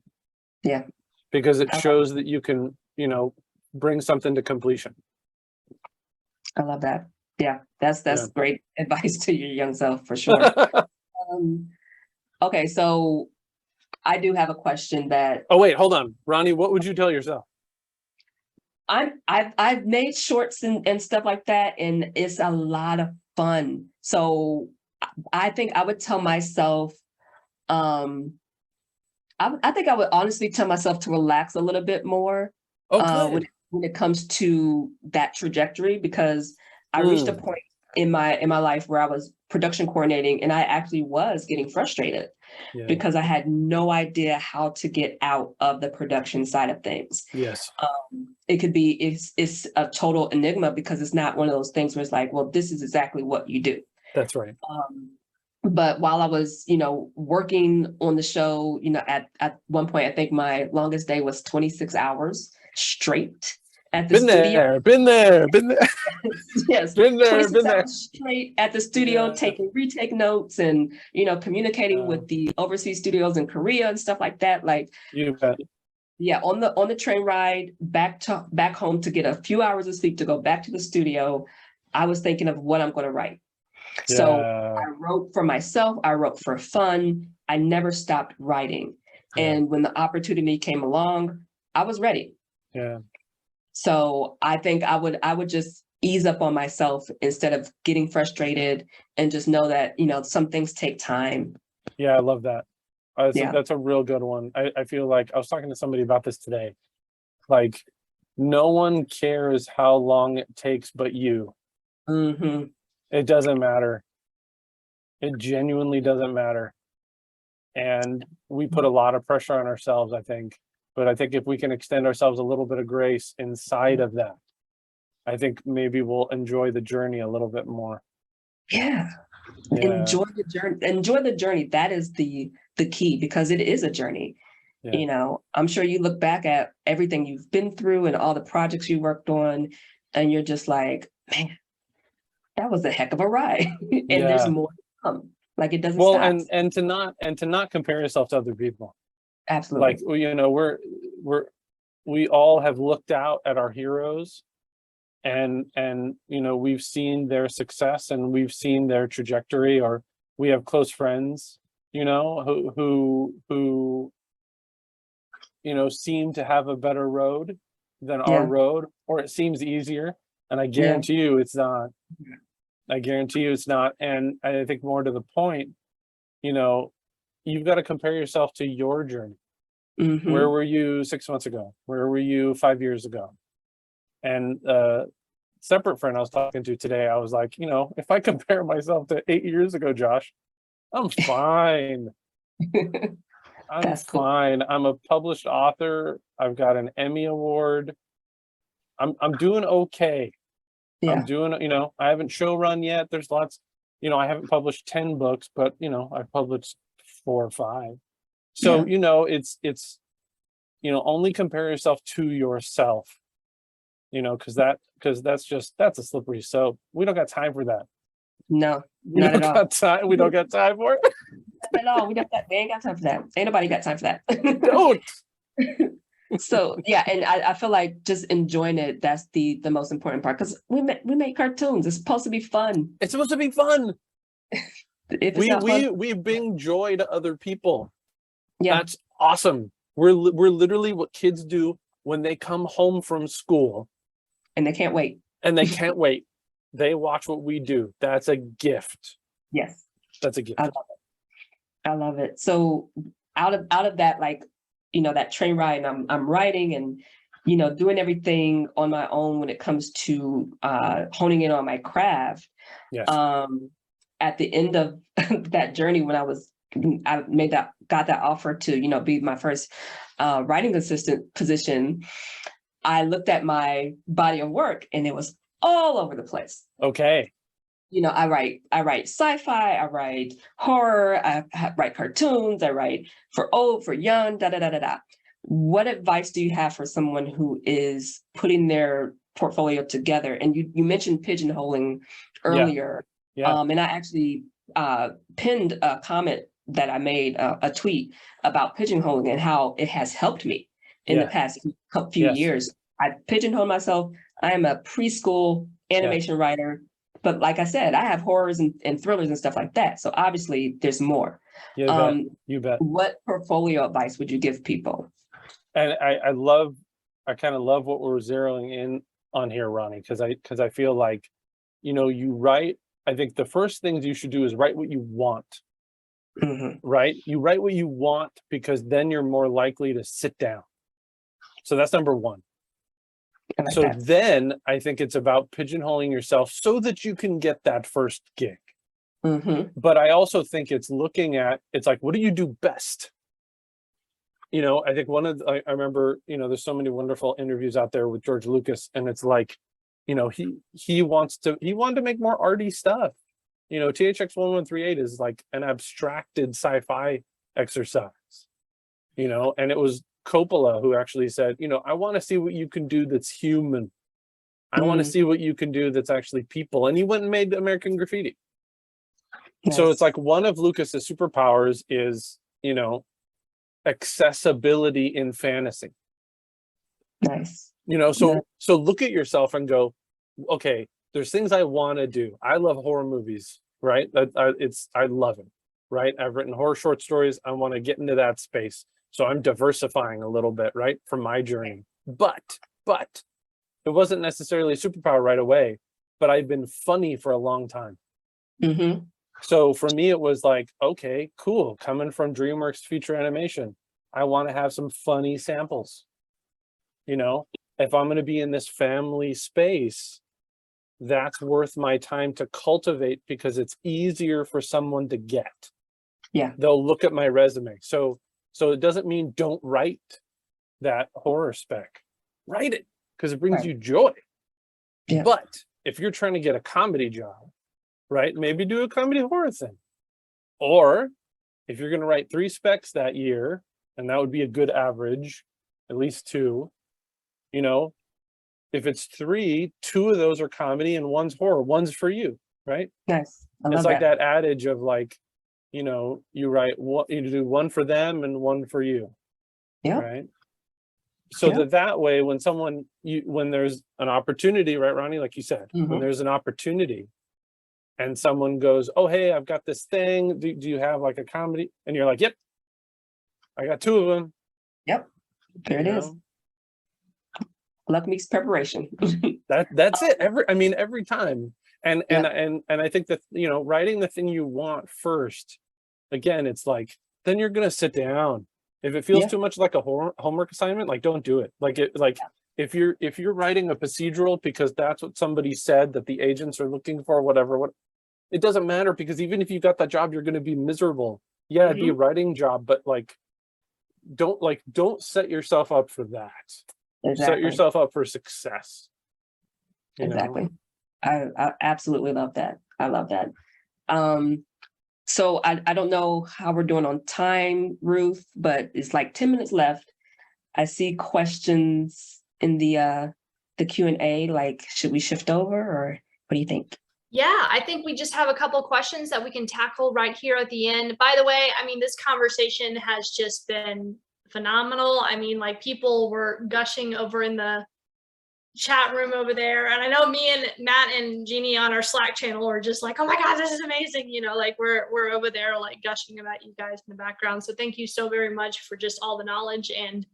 Yeah. Because it shows that you can, you know, bring something to completion. I love that. Yeah, that's great advice to your young self for sure. Okay, so I do have a question that. Oh wait, hold on, Ronnie. What would you tell yourself? I've made shorts and stuff like that, and it's a lot of fun. So I think I would tell myself, I think I would honestly tell myself to relax a little bit more when it comes to that trajectory, because I reached a point in my life where I was production coordinating and I actually was getting frustrated because I had no idea how to get out of the production side of things. Yes. It could be, it's a total enigma because it's not one of those things where it's like, well, this is exactly what you do. That's right. But while I was, working on the show, at one point, I think my longest day was 26 hours straight at the studio. Been there. Yes, Been 26 there. hours straight at the studio, Yeah. taking retake notes and, communicating Yeah. with the overseas studios in Korea and stuff like that. Like, You bet. yeah, on the train ride back home to get a few hours of sleep to go back to the studio, I was thinking of what I'm going to write. So I wrote for myself, I wrote for fun. I never stopped writing. Yeah. And when the opportunity came along, I was ready. Yeah. So I think I would just ease up on myself instead of getting frustrated, and just know that, some things take time. Yeah, I love that. That's a real good one. I feel like I was talking to somebody about this today. Like, no one cares how long it takes but you. Mm-hmm. It doesn't matter. It genuinely doesn't matter. And we put a lot of pressure on ourselves, I think. But I think if we can extend ourselves a little bit of grace inside of that, I think maybe we'll enjoy the journey a little bit more. Yeah. Enjoy the journey. Enjoy the journey. That is the key, because it is a journey. Yeah. I'm sure you look back at everything you've been through and all the projects you worked on, and you're just like, man, that was a heck of a ride. And there's more to come. Like, it doesn't stop. and to not compare yourself to other people. Absolutely. Like, we all have looked out at our heroes, and we've seen their success and we've seen their trajectory, or we have close friends, who seem to have a better road than our road, or it seems easier. And I guarantee you it's not. I guarantee you it's not. And I think, more to the point, you've got to compare yourself to your journey. Mm-hmm. Where were you 6 months ago? Where were you 5 years ago? And separate friend I was talking to today, I was like, if I compare myself to 8 years ago, Josh, I'm fine. I'm fine. Cool. I'm a published author. I've got an Emmy Award. I'm doing okay. Yeah. I'm doing, I haven't show run yet. There's lots, I haven't published 10 books, but I've published 4 or 5. So, it's only compare yourself to yourself, because that's a slippery slope. We don't got time for that. No, not at all. We don't got time for it. Not at all. We ain't got time for that. Ain't nobody got time for that. Don't. So yeah, and I feel like just enjoying it, that's the most important part, because we make cartoons. It's supposed to be fun. It's supposed to be fun. We bring joy to other people. Yeah, that's awesome. We're literally what kids do when they come home from school, and they can't wait. They watch what we do. That's a gift. Yes, that's a gift. I love it. So out of that, like, that train ride, and I'm writing and, doing everything on my own when it comes to honing in on my craft. Yes. At the end of that journey, when I got that offer to, be my first writing assistant position, I looked at my body of work and it was all over the place. Okay. I write sci-fi, I write horror, I write cartoons, I write for old, for young, What advice do you have for someone who is putting their portfolio together? And you mentioned pigeonholing earlier. Yeah. And I actually pinned a comment that I made, a tweet about pigeonholing and how it has helped me in the past few years. I pigeonholed myself. I am a preschool animation writer. But like I said, I have horrors and thrillers and stuff like that. So obviously there's more. You bet. What portfolio advice would you give people? And I kind of love what we're zeroing in on here, Ronnie, because I feel like, you write. I think the first things you should do is write what you want. Mm-hmm. Right? You write what you want, because then you're more likely to sit down. So that's number one. Then I think it's about pigeonholing yourself so that you can get that first gig. Mm-hmm. But I also think it's it's like, what do you do best? I think I remember, there's so many wonderful interviews out there with George Lucas, and it's like, he wanted to make more arty stuff. You know, THX 1138 is like an abstracted sci-fi exercise, you know, and it was Coppola who actually said, you know, I want to see what you can do that's human. I want to see what you can do that's actually people. And he went and made American Graffiti. Nice. So it's like one of Lucas's superpowers is, you know, accessibility in fantasy. Nice. You know, so look at yourself and go, okay, there's things I want to do. I love horror movies, right? I love it, right? I've written horror short stories. I want to get into that space. So I'm diversifying a little bit, right, from my journey. But it wasn't necessarily a superpower right away, but I've been funny for a long time. So for me, it was like, okay, cool. Coming from DreamWorks feature animation, I want to have some funny samples. You know, if I'm going to be in this family space, that's worth my time to cultivate because it's easier for someone to get. Yeah. They'll look at my resume. So it doesn't mean don't write that horror spec. Write it because it brings you joy. Yeah. But if you're trying to get a comedy job, right, maybe do a comedy horror thing. Or if you're going to write 3 specs that year, and that would be a good average, at least 2, you know, if it's 3, 2 of those are comedy and 1's horror, 1's for you, right? Nice. It's like that adage of like, you know, you write what you do 1 for them and 1 for you. Yeah. Right. So that way, when when there's an opportunity, right, Ronnie, like you said, when there's an opportunity and someone goes, oh, hey, I've got this thing. Do you have like a comedy? And you're like, yep, I got 2 of them. Yep. There it is. Luck meets preparation. That's it. Every time. And I think that, you know, writing the thing you want first, again, it's like, then you're going to sit down. If it feels too much like a homework assignment, like don't do it. If you're writing a procedural because that's what somebody said that the agents are looking for, whatever, it doesn't matter because even if you got that job, you're going to be miserable. Yeah, it'd be a writing job, but don't set yourself up for that. Exactly. Set yourself up for success. Exactly. I absolutely love that. I love that. So I don't know how we're doing on time, Ruth, but it's like 10 minutes left. I see questions in the Q&A, like, should we shift over or what do you think? Yeah, I think we just have a couple of questions that we can tackle right here at the end. By the way, this conversation has just been phenomenal. Like people were gushing over in the chat room over there. And I know me and Matt and Jeannie on our Slack channel are just like, oh my God, this is amazing. You know, like we're over there like gushing about you guys in the background. So thank you so very much for just all the knowledge and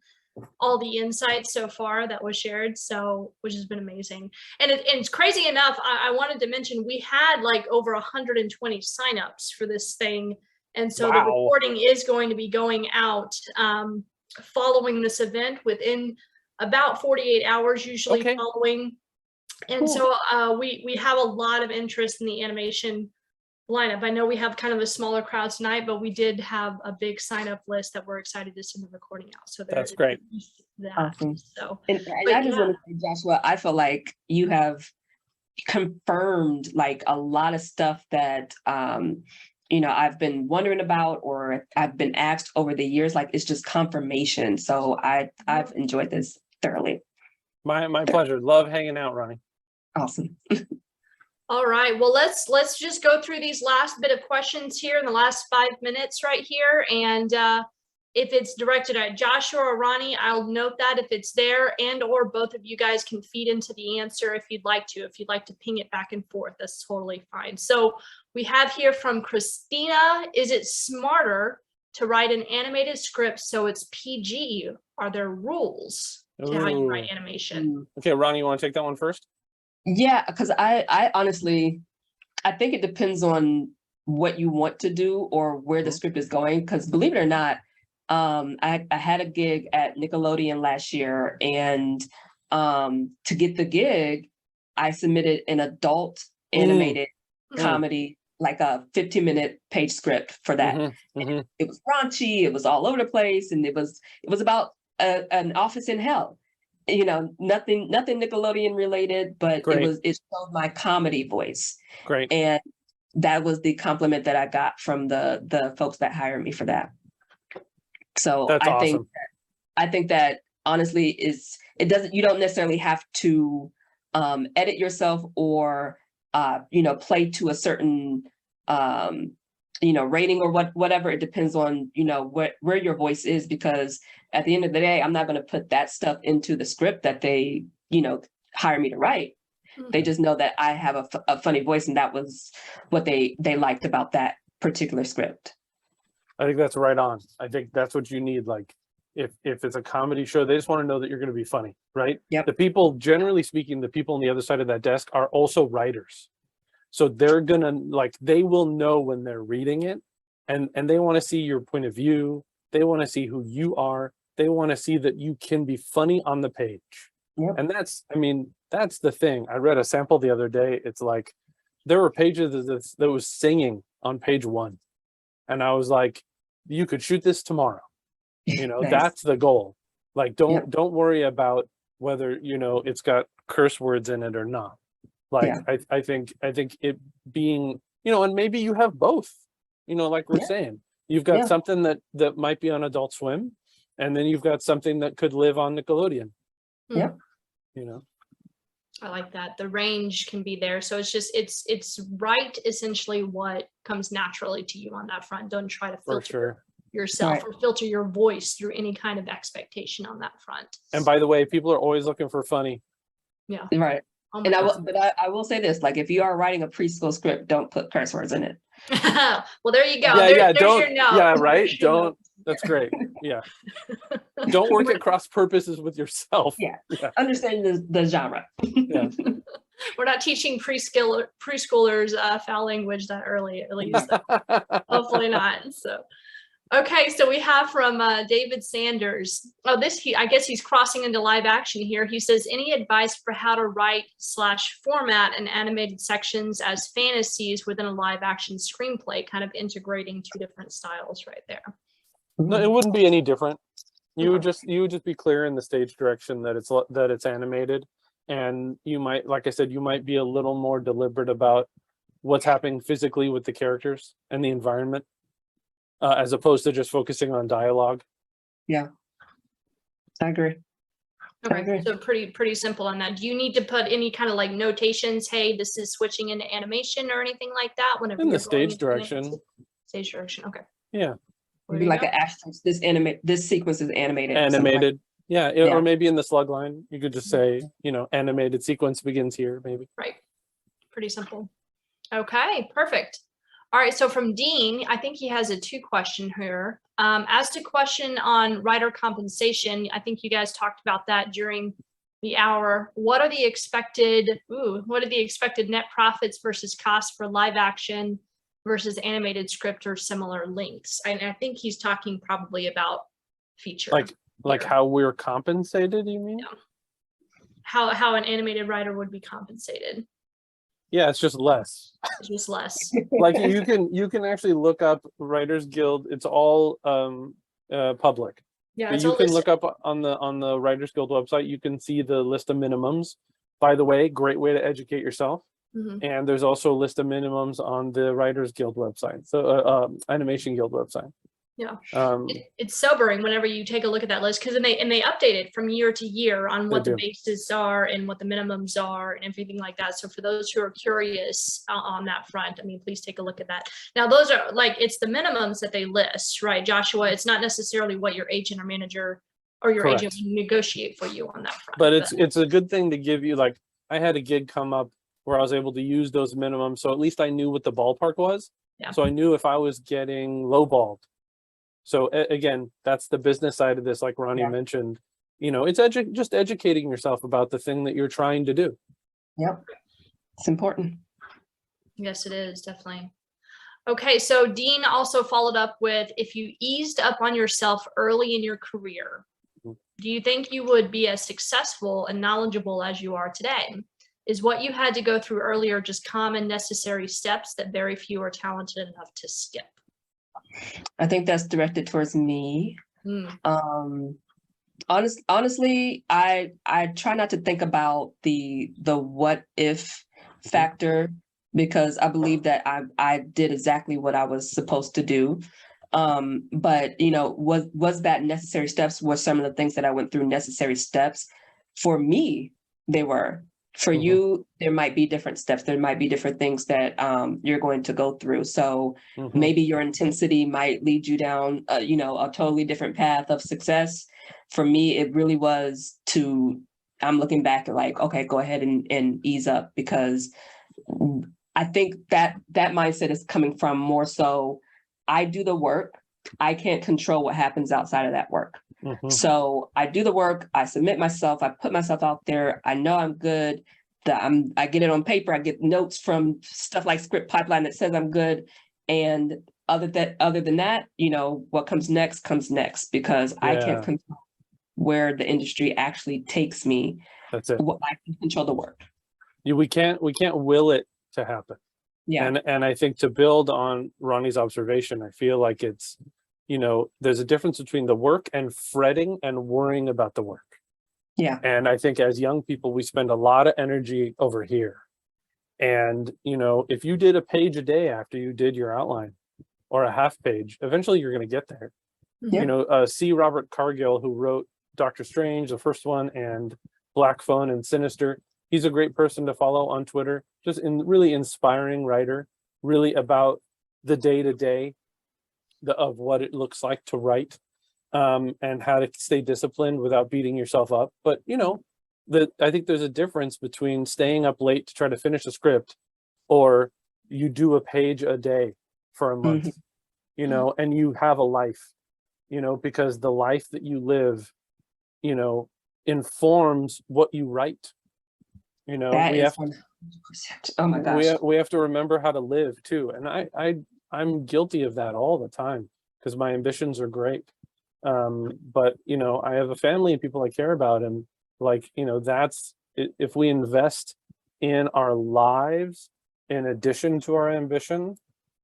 all the insights so far that was shared. So, which has been amazing. And it's crazy enough, I wanted to mention, we had like over 120 signups for this thing. And so the recording is going to be going out following this event within about 48 hours, usually following. And so we have a lot of interest in the animation lineup. I know we have kind of a smaller crowd tonight, but we did have a big sign up list that we're excited to send the recording out. So that's great. Awesome. So, and I just want to say, Joshua, I feel like you have confirmed like a lot of stuff that you know, I've been wondering about or I've been asked over the years. Like it's just confirmation. So I've enjoyed this thoroughly. My pleasure. Love hanging out, Ronnie. Awesome. All right. Well, let's just go through these last bit of questions here in the last 5 minutes right here. And if it's directed at Joshua or Ronnie, I'll note that if it's there, and or both of you guys can feed into the answer if you'd like to. If you'd like to ping it back and forth, that's totally fine. So we have here from Christina, is it smarter to write an animated script so it's PG? Are there rules to how you write animation? Okay, Ronnie, you want to take that one first? Yeah, because I honestly, I think it depends on what you want to do or where the script is going. Because believe it or not, I had a gig at Nickelodeon last year, and to get the gig, I submitted an adult animated comedy, like a 15-minute page script for that. It was raunchy, it was all over the place, and it was about an office in hell. You know, nothing Nickelodeon related, but it showed my comedy voice. Great. And that was the compliment that I got from the folks that hired me for that. So That's awesome. I think that honestly you don't necessarily have to edit yourself or play to a certain rating or whatever. It depends on where your voice is, because at the end of the day, I'm not going to put that stuff into the script that they hire me to write. They just know that I have a funny voice, and that was what they liked about that particular script. I think that's right on. I think that's what you need. Like, if it's a comedy show, they just want to know that you're going to be funny, right? Yep. The people, generally speaking, the people on the other side of that desk are also writers. So they're gonna, they will know when they're reading it, and they want to see your point of view. They want to see who you are. They want to see that you can be funny on the page. Yep. And that's the thing. I read a sample the other day. It's like, there were pages that was singing on page 1. And I was like, you could shoot this tomorrow. Nice. That's the goal. Like, don't worry about whether, it's got curse words in it or not. Like, I think it being, and maybe you have both, like we're saying, you've got something that might be on Adult Swim, and then you've got something that could live on Nickelodeon. Yeah. I like that. The range can be there. So it's just, it's write essentially what comes naturally to you on that front. Don't try to filter yourself or filter your voice through any kind of expectation on that front. And by the way, people are always looking for funny. Yeah. Right. Oh, and I will say this, like, if you are writing a preschool script, don't put curse words in it. Well, there you go. There's your note. Yeah, right. Don't. That's great. Yeah. Don't work at cross purposes with yourself. Yeah. Understand the genre. Yeah. We're not teaching preschoolers foul language that early, at least. Hopefully not. So, okay. So we have from David Sanders. Oh, I guess he's crossing into live action here. He says, any advice for how to write / format and animated sections as fantasies within a live action screenplay, kind of integrating 2 different styles right there? No, it wouldn't be any different. You would just be clear in the stage direction that it's animated, and you might, like I said, you might be a little more deliberate about what's happening physically with the characters and the environment, as opposed to just focusing on dialogue. Yeah, I agree. Okay, so pretty simple on that. Do you need to put any kind of like notations? Hey, this is switching into animation or anything like that? Whenever in the stage direction. Stage direction. Okay. Yeah. Maybe like an asterisk. This sequence is animated. Animated. Yeah. Or maybe in the slug line, you could just say, animated sequence begins here, maybe. Right. Pretty simple. Okay, perfect. All right, so from Dean, I think he has a 2 question here. As to question on writer compensation, I think you guys talked about that during the hour. What are the expected net profits versus costs for live action versus animated script or similar links? And I think he's talking probably about feature. Like how we're compensated, you mean? Yeah. How an animated writer would be compensated. Yeah, it's just less. It's just less. Like you can actually look up Writers Guild. It's all public. Yeah, but you can look up on the Writers Guild website. You can see the list of minimums. By the way, great way to educate yourself. Mm-hmm. And there's also a list of minimums on the Writers Guild website, so Animation Guild website. Yeah, it's sobering whenever you take a look at that list, because they update it from year to year on what the bases are and what the minimums are and everything like that. So for those who are curious on that front, I mean, please take a look at that. Now, those are it's the minimums that they list, right, Joshua? It's not necessarily what your agent or manager or your agent will negotiate for you on that front. But it's a good thing to give you, like, I had a gig come up where I was able to use those minimums, so at least I knew what the ballpark was. Yeah. So I knew if I was getting lowballed. So again, that's the business side of this, like Ronnie mentioned. It's just educating yourself about the thing that you're trying to do. Yep, it's important. Yes, it is, definitely. Okay, so Dean also followed up with, if you eased up on yourself early in your career, do you think you would be as successful and knowledgeable as you are today? Is what you had to go through earlier just common necessary steps that very few are talented enough to skip? I think that's directed towards me. Honestly, I try not to think about the what if factor because I believe that I did exactly what I was supposed to do. But you know, was that necessary steps? Were some of the things that I went through necessary steps? For me, they were. For you, there might be different steps. There might be different things that you're going to go through. So maybe your intensity might lead you down, you know, a totally different path of success. For me, it really was I'm looking back at like, okay, go ahead and ease up, because I think that mindset is coming from more so, I do the work, I can't control what happens outside of that work. So I do the work, I submit myself, I put myself out there, I know I'm good, I get it on paper, I get notes from stuff like Script Pipeline that says I'm good. And other than that, you know, what comes next, because I can't control where the industry actually takes me. That's it. I can control the work. We can't will it to happen. Yeah. And I think, to build on Ronnie's observation, I feel like it's, you know, there's a difference between the work and fretting and worrying about the work. Yeah. And I think as young people, we spend a lot of energy over here. And, you know, if you did a page a day after you did your outline, or a half page, eventually you're going to get there. Yeah. You know, C. Robert Cargill, who wrote Doctor Strange, the first one, and Black Phone and Sinister, he's a great person to follow on Twitter. Just really inspiring writer, really about the day-to-day of what it looks like to write, and how to stay disciplined without beating yourself up. But, you know, I think there's a difference between staying up late to try to finish a script, or you do a page a day for a month, you know, and you have a life, you know, because the life that you live, you know, informs what you write. You know, That we is have 100%. Oh my gosh. we have to remember how to live too. And I'm guilty of that all the time, because my ambitions are great. But, you know, I have a family and people I care about, and like, you know, that's if we invest in our lives in addition to our ambition,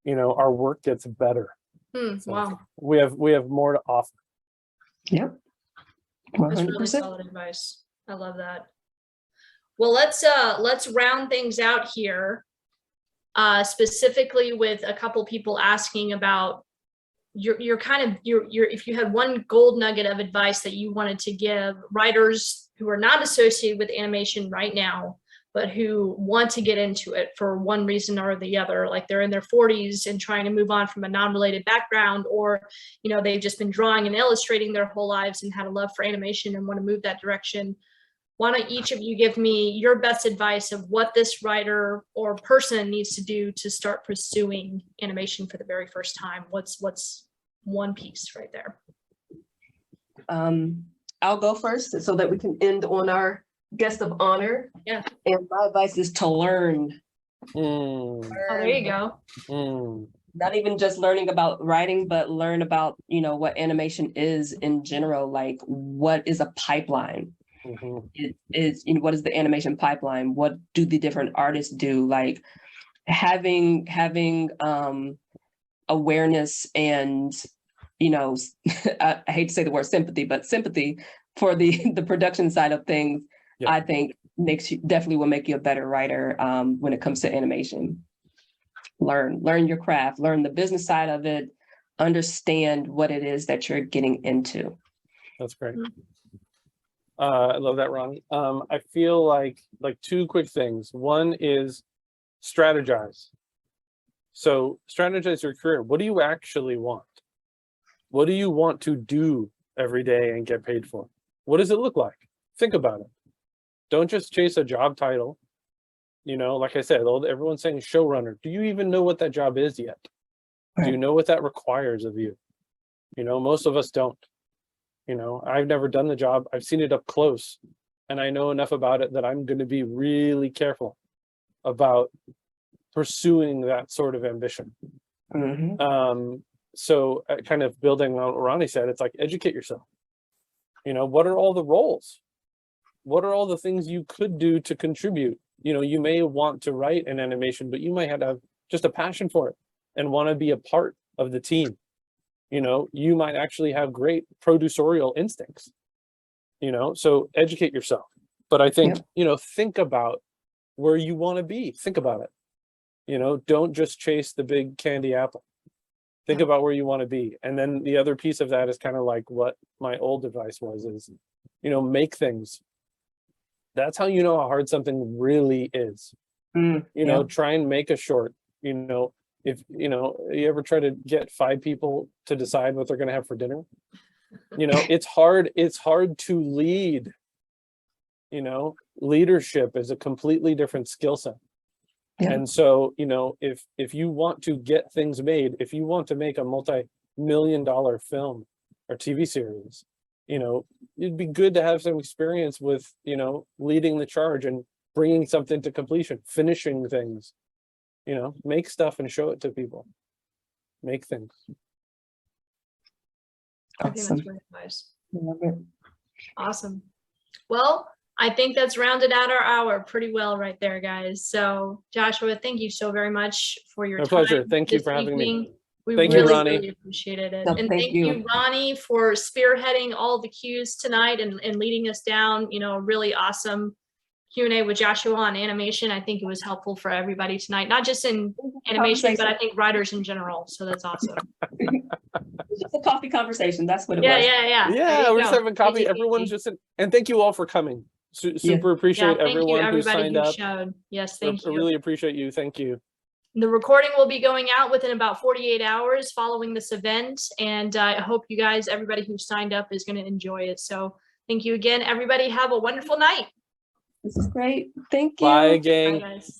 you know, our work gets better. So Wow. we have more to offer. Yep. That's really 100%. solid advice. I love that. Well, let's round things out here, specifically with a couple people asking about your if you had one gold nugget of advice that you wanted to give writers who are not associated with animation right now, but who want to get into it for one reason or the other, like they're in their 40s and trying to move on from a non-related background, or, you know, they've just been drawing and illustrating their whole lives and had a love for animation and want to move that direction. Why don't each of you give me your best advice of what this writer or person needs to do to start pursuing animation for the very first time? What's one piece right there? I'll go first so that we can end on our guest of honor. Yeah. And my advice is to learn. Oh, there you go. Not even just learning about writing, but learn about, you know, what animation is in general. Like, what is a pipeline? It is, you know, what is the animation pipeline? What do the different artists do? Like having awareness and, you know, I hate to say the word sympathy, but sympathy for the production side of things, I think definitely will make you a better writer when it comes to animation. Learn your craft, learn the business side of it, understand what it is that you're getting into. That's great. I love that, Ronnie. I feel like two quick things. One is strategize. So strategize your career. What do you actually want? What do you want to do every day and get paid for? What does it look like? Think about it. Don't just chase a job title. You know, like I said, everyone's saying showrunner. Do you even know what that job is yet? Do you know what that requires of you? You know, most of us don't. You know, I've never done the job. I've seen it up close, and I know enough about it that I'm going to be really careful about pursuing that sort of ambition. So kind of building on what Ronnie said, it's like, educate yourself. You know, what are all the roles? What are all the things you could do to contribute? You know, you may want to write an animation, but you might have just a passion for it and want to be a part of the team. You know, you might actually have great producerial instincts, you know, so educate yourself. But I think, you know, think about where you want to be. Think about it. You know, don't just chase the big candy apple. Think about where you want to be. And then the other piece of that is kind of like what my old advice was, is, you know, make things. That's how you know how hard something really is. You know, try and make a short. You know, if you ever try to get 5 people to decide what they're going to have for dinner, you know, it's hard to lead. You know, leadership is a completely different skill set. And so, you know, if you want to get things made, if you want to make a multi-million-dollar film or TV series, you know, it'd be good to have some experience with, you know, leading the charge and bringing something to completion, finishing things, you know, make stuff and show it to people. Make things. I think that's really nice. Love it. Awesome. Well, I think that's rounded out our hour pretty well right there, guys. So Joshua, thank you so very much for your My time. pleasure. Thank you this for having me. evening. We Thank you, really, Ronnie. really appreciated it. No, And thank thank you. you, Ronnie, for spearheading all the cues tonight and leading us down, you know, a really awesome Q&A with Joshua on animation. I think it was helpful for everybody tonight, not just in animation, but I think writers in general. So that's awesome. It's just a coffee conversation. That's what it Yeah, was. yeah. Yeah, we're just having coffee. Easy, Everyone's easy. just and thank you all for coming. Super appreciate thank you, everyone who everybody signed who up. showed. Yes, I thank you. really appreciate you. Thank you. The recording will be going out within about 48 hours following this event. And I hope you guys, everybody who signed up, is going to enjoy it. So thank you again, everybody. Have a wonderful night. This is great. Thank you. Bye, gang. Bye, guys.